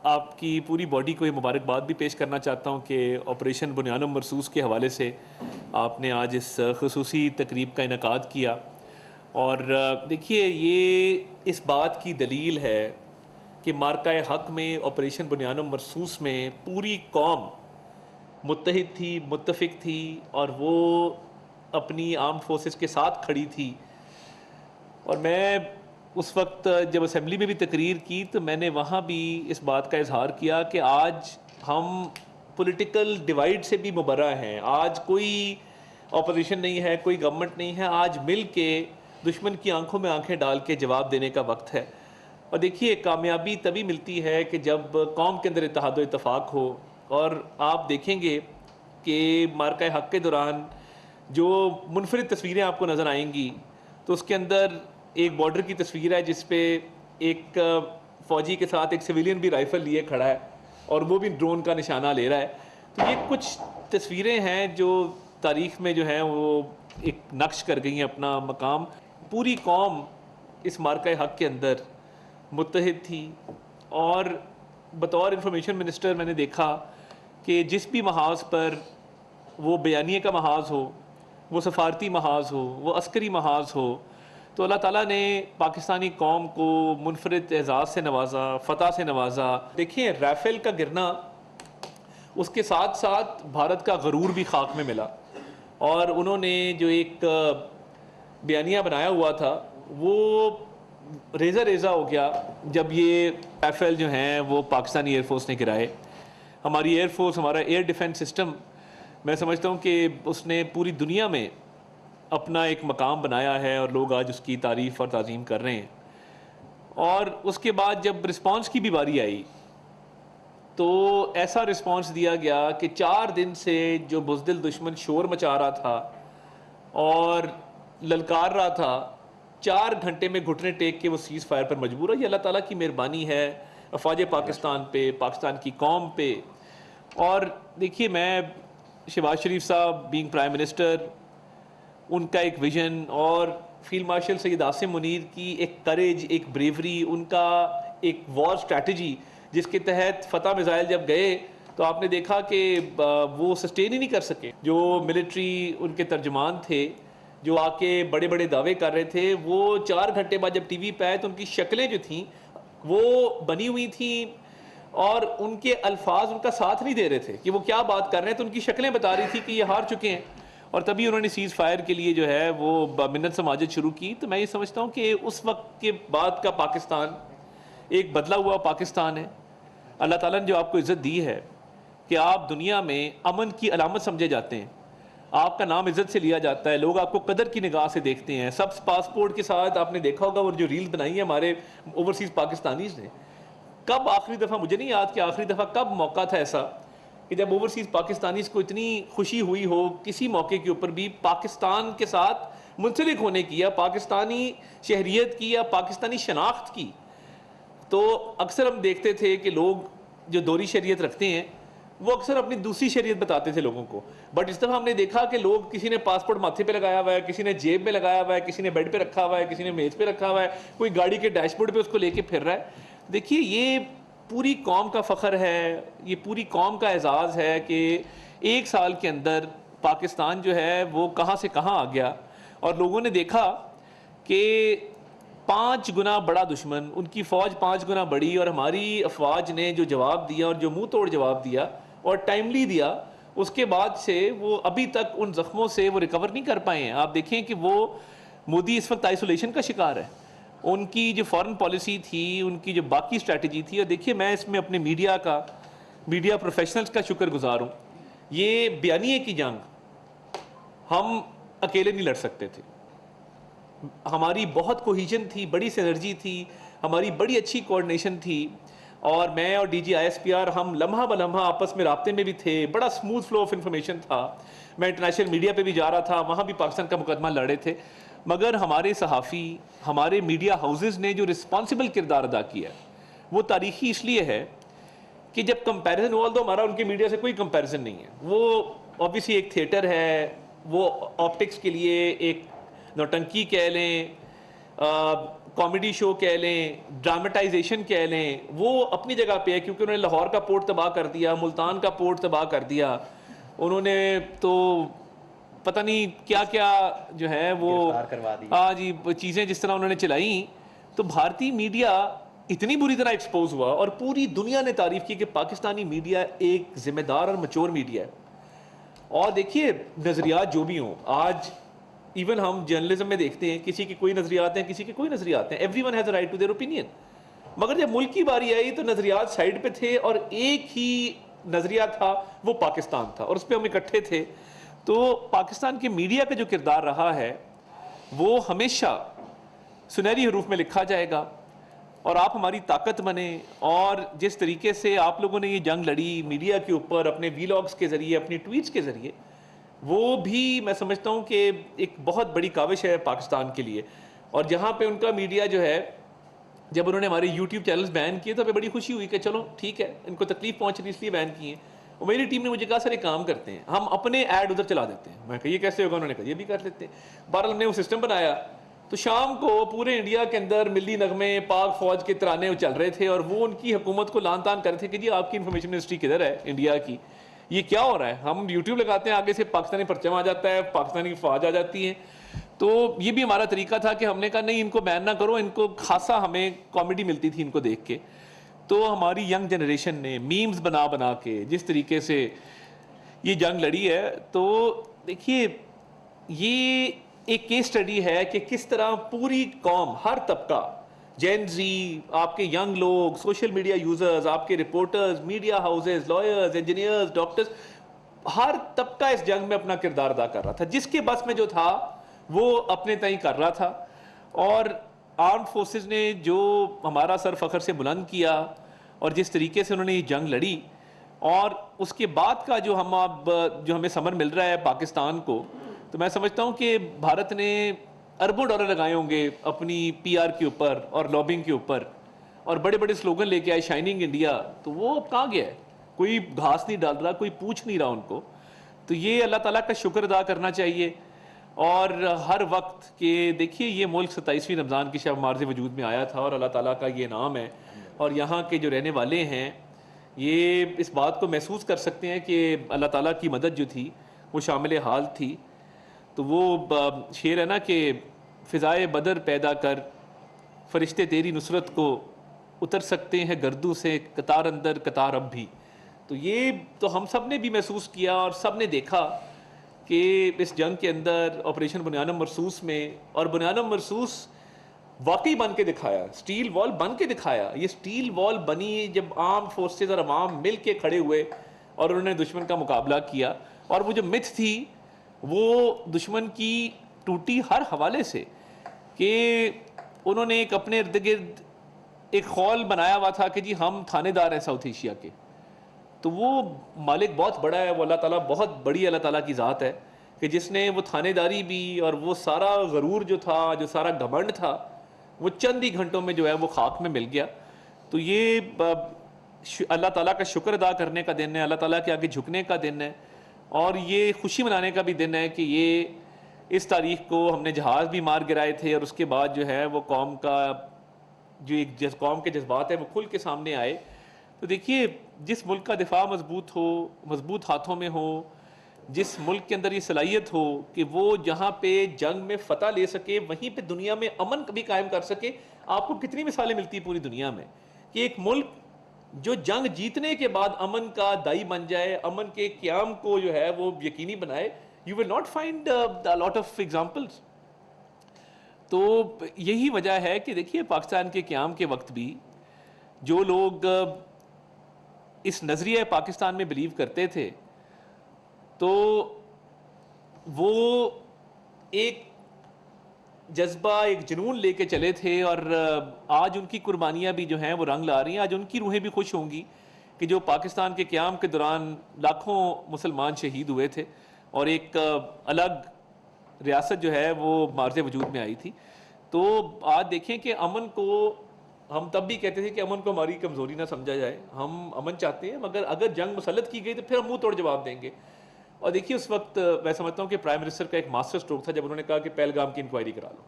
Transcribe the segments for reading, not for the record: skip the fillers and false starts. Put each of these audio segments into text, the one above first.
آپ کی پوری باڈی کو یہ مبارکباد بھی پیش کرنا چاہتا ہوں کہ آپریشن بنیان مرصوص کے حوالے سے آپ نے آج اس خصوصی تقریب کا انعقاد کیا. اور دیکھیے یہ اس بات کی دلیل ہے کہ مارکہ حق میں آپریشن بنیان مرصوص میں پوری قوم متحد تھی، متفق تھی، اور وہ اپنی آرمڈ فورسز کے ساتھ کھڑی تھی. اور میں اس وقت جب اسمبلی میں بھی تقریر کی تو میں نے وہاں بھی اس بات کا اظہار کیا کہ آج ہم پولیٹیکل ڈیوائیڈ سے بھی مبرہ ہیں. آج کوئی اپوزیشن نہیں ہے، کوئی گورنمنٹ نہیں ہے. آج مل کے دشمن کی آنکھوں میں آنکھیں ڈال کے جواب دینے کا وقت ہے. اور دیکھیے کامیابی تبھی ملتی ہے کہ جب قوم کے اندر اتحاد و اتفاق ہو. اور آپ دیکھیں گے کہ مارکہ حق کے دوران جو منفرد تصویریں آپ کو نظر آئیں گی تو اس کے اندر ایک بارڈر کی تصویر ہے جس پہ ایک فوجی کے ساتھ ایک سویلین بھی رائفل لیے کھڑا ہے اور وہ بھی ڈرون کا نشانہ لے رہا ہے. تو یہ کچھ تصویریں ہیں جو تاریخ میں جو ہیں وہ ایک نقش کر گئی ہیں اپنا مقام. پوری قوم اس مارکہ حق کے اندر متحد تھی. اور بطور انفارمیشن منسٹر میں نے دیکھا کہ جس بھی محاذ پر وہ بیانیے کا محاذ ہو، وہ سفارتی محاذ ہو، وہ عسکری محاذ ہو، تو اللہ تعالیٰ نے پاکستانی قوم کو منفرد اعزاز سے نوازا، فتح سے نوازا. دیکھیں رائفل کا گرنا اس کے ساتھ ساتھ بھارت کا غرور بھی خاک میں ملا. اور انہوں نے جو ایک بیانیہ بنایا ہوا تھا وہ ریزہ ریزہ ہو گیا جب یہ رائفل جو ہیں وہ پاکستانی ایئر فورس نے گرائے. ہماری ایئر فورس، ہمارا ایئر ڈیفنس سسٹم، میں سمجھتا ہوں کہ اس نے پوری دنیا میں اپنا ایک مقام بنایا ہے اور لوگ آج اس کی تعریف اور تعظیم کر رہے ہیں. اور اس کے بعد جب رسپانس کی بھی باری آئی تو ایسا رسپانس دیا گیا کہ 4 دن سے جو بزدل دشمن شور مچا رہا تھا اور للکار رہا تھا، 4 گھنٹے میں گھٹنے ٹیک کے وہ سیز فائر پر مجبور ہے. یہ اللہ تعالیٰ کی مہربانی ہے افواج پاکستان پہ، پاکستان کی قوم پہ. اور دیکھیے میں شہباز شریف صاحب بینگ پرائم منسٹر، ان کا ایک ویژن، اور فیلڈ مارشل سید عاصم منیر کی ایک کریج، ایک بریوری، ان کا ایک وار اسٹریٹجی جس کے تحت فتح میزائل جب گئے تو آپ نے دیکھا کہ وہ سسٹین ہی نہیں کر سکے. جو ملٹری ان کے ترجمان تھے جو آ کے بڑے بڑے دعوے کر رہے تھے، وہ 4 گھنٹے بعد جب ٹی وی پہ آئے تو ان کی شکلیں جو تھیں وہ بنی ہوئی تھیں اور ان کے الفاظ ان کا ساتھ نہیں دے رہے تھے کہ وہ کیا بات کر رہے ہیں. تو ان کی شکلیں بتا رہی تھی کہ یہ ہار چکے ہیں. اور تبھی انہوں نے سیز فائر کے لیے جو ہے وہ منت سماجت شروع کی. تو میں یہ سمجھتا ہوں کہ اس وقت کے بعد کا پاکستان ایک بدلا ہوا پاکستان ہے. اللہ تعالیٰ نے جو آپ کو عزت دی ہے کہ آپ دنیا میں امن کی علامت سمجھے جاتے ہیں، آپ کا نام عزت سے لیا جاتا ہے، لوگ آپ کو قدر کی نگاہ سے دیکھتے ہیں. سب پاسپورٹ کے ساتھ آپ نے دیکھا ہوگا وہ جو ریل بنائی ہے ہمارے اوورسیز پاکستانیز نے. کب آخری دفعہ، مجھے نہیں یاد کہ آخری دفعہ کب موقع تھا ایسا کہ جب اوورسیز پاکستانیز کو اتنی خوشی ہوئی ہو کسی موقع کے اوپر بھی پاکستان کے ساتھ منسلک ہونے کی یا پاکستانی شہریت کی یا پاکستانی شناخت کی. تو اکثر ہم دیکھتے تھے کہ لوگ جو دوہری شہریت رکھتے ہیں وہ اکثر اپنی دوسری شہریت بتاتے تھے لوگوں کو. بٹ اس دفعہ ہم نے دیکھا کہ لوگ، کسی نے پاسپورٹ ماتھے پہ لگایا ہوا ہے، کسی نے جیب میں لگایا ہوا ہے، کسی نے بیڈ پہ رکھا ہوا ہے، کسی نے میز پہ رکھا ہوا ہے، کوئی گاڑی کے ڈیش بورڈ پہ اس کو لے کے پھر رہا ہے. دیکھیے یہ پوری قوم کا فخر ہے، یہ پوری قوم کا اعزاز ہے کہ 1 سال کے اندر پاکستان جو ہے وہ کہاں سے کہاں آ گیا. اور لوگوں نے دیکھا کہ 5 گنا بڑا دشمن، ان کی فوج 5 گنا بڑی، اور ہماری افواج نے جو جواب دیا اور جو منہ توڑ جواب دیا اور ٹائملی دیا، اس کے بعد سے وہ ابھی تک ان زخموں سے وہ ریکور نہیں کر پائے ہیں. آپ دیکھیں کہ وہ مودی اس وقت آئسولیشن کا شکار ہے. ان کی جو فارن پالیسی تھی، ان کی جو باقی اسٹریٹجی تھی، اور دیکھیے میں اس میں اپنے میڈیا پروفیشنلز کا شکر گزار ہوں. یہ بیانیے کی جنگ ہم اکیلے نہیں لڑ سکتے تھے. ہماری بہت کوہیجن تھی، بڑی سینرجی تھی، ہماری بڑی اچھی کوارڈینیشن تھی. اور میں اور D G I S P R ہم لمحہ بلمحہ آپس میں رابطے میں بھی تھے. بڑا سموتھ فلو آف انفارمیشن تھا. میں انٹرنیشنل میڈیا پہ بھی جا رہا تھا، وہاں بھی پاکستان کا مقدمہ لڑ رہے تھے. مگر ہمارے صحافی، ہمارے میڈیا ہاؤسز نے جو رسپانسبل کردار ادا کیا ہے وہ تاریخی اس لیے ہے کہ جب کمپیریزن ہوا تو ہمارا ان کے میڈیا سے کوئی کمپیریزن نہیں ہے. وہ obviously ایک تھیٹر ہے، وہ آپٹکس کے لیے ایک نوٹنکی کہہ لیں، کامیڈی شو کہہ لیں، ڈرامٹائزیشن کہہ لیں، وہ اپنی جگہ پہ ہے، کیونکہ انہوں نے لاہور کا پورٹ تباہ کر دیا، ملتان کا پورٹ تباہ کر دیا، انہوں نے تو پتہ نہیں کیا کیا جو ہے وہ گرفتار کروا دی. ہاں جی چیزیں جس طرح انہوں نے چلائیں. تو بھارتی میڈیا اتنی بری طرح ایکسپوز ہوا اور پوری دنیا نے تعریف کی کہ پاکستانی میڈیا ایک ذمہ دار اور میچور میڈیا ہے. اور دیکھیے نظریات جو بھی ہوں، آج ایون ہم جرنلزم میں دیکھتے ہیں کسی کی کوئی نظریات ہیں، کسی کے کوئی نظریات ہیں، everyone has a right to their opinion. مگر جب ملک کی باری آئی تو نظریات سائڈ پہ تھے اور ایک ہی نظریہ تھا، وہ پاکستان تھا، اور اس پہ ہم اکٹھے تھے. تو پاکستان کے میڈیا کا جو کردار رہا ہے وہ ہمیشہ سنہری حروف میں لکھا جائے گا. اور آپ ہماری طاقت بنیں، اور جس طریقے سے آپ لوگوں نے یہ جنگ لڑی میڈیا کے اوپر اپنے ویلاگز کے ذریعے، اپنی ٹویٹس کے ذریعے، وہ بھی میں سمجھتا ہوں کہ ایک بہت بڑی کاوش ہے پاکستان کے لیے. اور جہاں پہ ان کا میڈیا جو ہے، جب انہوں نے ہمارے یوٹیوب چینلز بین کیے تو ہمیں بڑی خوشی ہوئی کہ چلو ٹھیک ہے، ان کو تکلیف پہنچ رہی اس لیے بین کیے. اور میری ٹیم نے مجھے کہا سر ایک کام کرتے ہیں، ہم اپنے ایڈ ادھر چلا دیتے ہیں. میں کہا یہ کیسے ہوگا؟ انہوں نے کہا یہ بھی کر لیتے ہیں. بہرحال ہم نے وہ سسٹم بنایا. تو شام کو پورے انڈیا کے اندر ملی نغمے، پاک فوج کے ترانے چل رہے تھے، اور وہ ان کی حکومت کو لان تان کر رہے تھے کہ جی آپ کی انفارمیشن منسٹری کدھر ہے انڈیا کی، یہ کیا ہو رہا ہے؟ ہم یوٹیوب لگاتے ہیں، آگے سے پاکستانی پرچم آ جاتا ہے، پاکستانی فوج آ جاتی ہے. تو یہ بھی ہمارا طریقہ تھا کہ ہم نے کہا نہیں ان کو بین نہ کرو، ان کو خاصا ہمیں کامیڈی ملتی تھی ان کو دیکھ کے. تو ہماری ینگ جنریشن نے میمز بنا بنا کے جس طریقے سے یہ جنگ لڑی ہے، تو دیکھیے یہ ایک کیس سٹڈی ہے کہ کس طرح پوری قوم، ہر طبقہ، جین زی، آپ کے ینگ لوگ، سوشل میڈیا یوزرز، آپ کے reporters, media houses, lawyers, engineers, doctors, ہر طبقہ اس جنگ میں اپنا کردار ادا کر رہا تھا. جس کے بس میں جو تھا وہ اپنے تئیں کر رہا تھا. اور آرمڈ فورسز نے جو ہمارا سر فخر سے بلند کیا اور جس طریقے سے انہوں نے یہ جنگ لڑی، اور اس کے بعد کا جو ہم اب جو ہمیں ثمر مل رہا ہے پاکستان کو، تو میں سمجھتا ہوں کہ بھارت نے اربوں ڈالر لگائے ہوں گے اپنی پی آر کے اوپر اور لابنگ کے اوپر، اور بڑے بڑے سلوگن لے کے آئے شائننگ انڈیا. تو وہ اب کہاں گیا ہے؟ کوئی گھاس نہیں ڈال رہا، کوئی پوچھ نہیں رہا ان کو. تو یہ اللہ تعالیٰ کا شکر ادا کرنا چاہیے. اور ہر وقت کہ دیکھیے یہ ملک 27ویں رمضان کی شب مارز وجود میں آیا تھا، اور اللہ تعالیٰ کا یہ انعام ہے. اور یہاں کے جو رہنے والے ہیں یہ اس بات کو محسوس کر سکتے ہیں کہ اللہ تعالیٰ کی مدد جو تھی وہ شامل حال تھی. تو وہ شعر ہے نا کہ فضائے بدر پیدا کر، فرشتے تیری نصرت کو اتر سکتے ہیں گردوں سے، قطار اندر قطار اب بھی. تو یہ تو ہم سب نے بھی محسوس کیا اور سب نے دیکھا کہ اس جنگ کے اندر آپریشن بنیانم مرصوص میں، اور بنیانم مرصوص واقعی بن کے دکھایا، سٹیل وال بن کے دکھایا. یہ سٹیل وال بنی جب عام فورسز اور عوام مل کے کھڑے ہوئے اور انہوں نے دشمن کا مقابلہ کیا. اور وہ جو متھ تھی وہ دشمن کی ٹوٹی ہر حوالے سے، کہ انہوں نے ایک اپنے ارد گرد ایک خول بنایا ہوا تھا کہ جی ہم تھانے دار ہیں ساؤتھ ایشیا کے. تو وہ مالک بہت بڑا ہے، وہ اللہ تعالیٰ بہت بڑی اللہ تعالیٰ کی ذات ہے کہ جس نے وہ تھانے داری بھی اور وہ سارا غرور جو تھا، جو سارا گھمنڈ تھا، وہ چند ہی گھنٹوں میں جو ہے وہ خاک میں مل گیا. تو یہ اللہ تعالیٰ کا شکر ادا کرنے کا دن ہے، اللہ تعالیٰ کے آگے جھکنے کا دن ہے، اور یہ خوشی منانے کا بھی دن ہے کہ یہ اس تاریخ کو ہم نے جہاز بھی مار گرائے تھے، اور اس کے بعد جو ہے وہ قوم کا جو ایک قوم کے جذبات ہیں وہ کھل کے سامنے آئے. تو دیکھیے جس ملک کا دفاع مضبوط ہو، مضبوط ہاتھوں میں ہو، جس ملک کے اندر یہ صلاحیت ہو کہ وہ جہاں پہ جنگ میں فتح لے سکے وہیں پہ دنیا میں امن بھی قائم کر سکے. آپ کو کتنی مثالیں ملتی ہیں پوری دنیا میں کہ ایک ملک جو جنگ جیتنے کے بعد امن کا دائی بن جائے، امن کے قیام کو جو ہے وہ یقینی بنائے. You will not find a lot of examples. تو یہی وجہ ہے کہ دیکھیے پاکستان کے قیام کے وقت بھی جو لوگ اس نظریہ پاکستان میں بلیو کرتے تھے تو وہ ایک جذبہ، ایک جنون لے کے چلے تھے، اور آج ان کی قربانیاں بھی جو ہیں وہ رنگ لا رہی ہیں. آج ان کی روحیں بھی خوش ہوں گی کہ جو پاکستان کے قیام کے دوران لاکھوں مسلمان شہید ہوئے تھے اور ایک الگ ریاست جو ہے وہ مارز وجود میں آئی تھی. تو آج دیکھیں کہ امن کو ہم تب بھی کہتے تھے کہ امن کو ہماری کمزوری نہ سمجھا جائے، ہم امن چاہتے ہیں، مگر اگر جنگ مسلط کی گئی تو پھر ہم منہ توڑ جواب دیں گے. اور دیکھیے اس وقت میں سمجھتا ہوں کہ پرائم منسٹر کا ایک ماسٹر اسٹروک تھا جب انہوں نے کہا کہ پہلگام کی انکوائری کرا لو.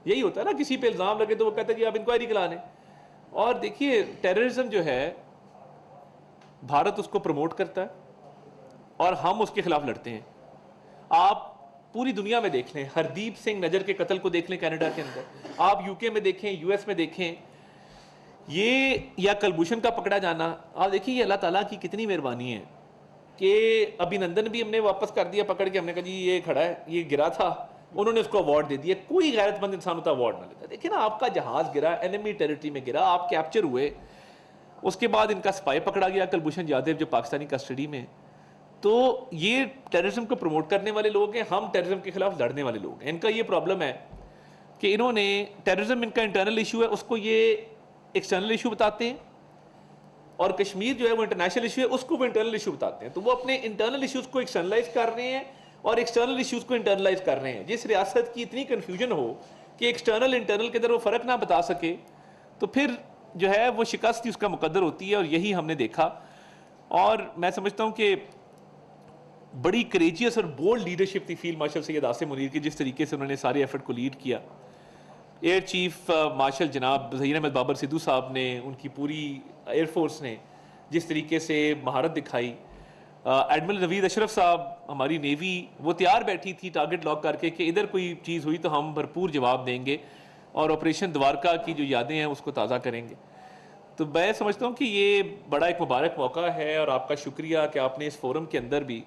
یہی ہوتا ہے نا, کسی پہ الزام لگے تو وہ کہتا ہے جی آپ انکوائری کلا لیں. اور دیکھیے ٹیررزم جو ہے بھارت اس کو پروموٹ کرتا ہے اور ہم اس کے خلاف لڑتے ہیں. آپ پوری دنیا میں دیکھ لیں, ہردیپ سنگھ نجر کے قتل کو دیکھ لیں کینیڈا کے اندر, آپ یو کے میں دیکھیں, یو ایس میں دیکھیں, یہ یا کلبھوشن کا پکڑا جانا, آپ دیکھیں یہ اللہ تعالیٰ کی کتنی مہربانی ہے کہ ابھینندن بھی ہم نے واپس کر دیا پکڑ کے, ہم نے کہا جی یہ کھڑا ہے, یہ گرا تھا, انہوں نے اس کو اوارڈ دے دیا. کوئی غیرت مند انسان ہوتا اوارڈ نہ لیتا. دیکھیں نا آپ کا جہاز گرا, اینیمی ٹیریٹری میں گرا, آپ کیپچر ہوئے, اس کے بعد ان کا سپائی پکڑا گیا کلبھوشن جادو جو پاکستانی کسٹڈی میں. تو یہ ٹیررزم کو پروموٹ کرنے والے لوگ ہیں, ہم ٹیررزم کے خلاف لڑنے والے لوگ ہیں. ان کا یہ پرابلم ہے کہ انہوں نے ٹیررزم ان کا انٹرنل ایشو ہے, اس کو یہ ایکسٹرنل ایشو بتاتے ہیں, اور کشمیر جو ہے وہ انٹرنیشنل ایشو ہے, اس کو وہ انٹرنل ایشو بتاتے ہیں. تو وہ اپنے انٹرنل ایشوز کو ایکسٹرنلائز کر رہے ہیں اور ایکسٹرنل ایشوز کو انٹرنلائز کر رہے ہیں. جس ریاست کی اتنی کنفیوژن ہو کہ ایکسٹرنل انٹرنل کے اندر وہ فرق نہ بتا سکے, تو پھر جو ہے وہ شکست ہی اس کا مقدر ہوتی ہے, اور یہی ہم نے دیکھا. اور میں سمجھتا ہوں کہ بڑی کریجیس اور بولڈ لیڈرشپ تھی فیلڈ مارشل سید عاصم منیر کی, جس طریقے سے انہوں نے سارے ایفرٹ کو لیڈ کیا. ایئر چیف مارشل جناب ظہیر احمد بابر سدھو صاحب نے, ان کی پوری ایئر فورس نے جس طریقے سے مہارت دکھائی, ایڈمرل نوید اشرف صاحب ہماری نیوی, وہ تیار بیٹھی تھی ٹارگٹ لاک کر کے کہ ادھر کوئی چیز ہوئی تو ہم بھرپور جواب دیں گے اور آپریشن دوارکا کی جو یادیں ہیں اس کو تازہ کریں گے. تو میں سمجھتا ہوں کہ یہ بڑا ایک مبارک موقع ہے, اور آپ کا شکریہ کہ آپ نے اس فورم کے اندر بھی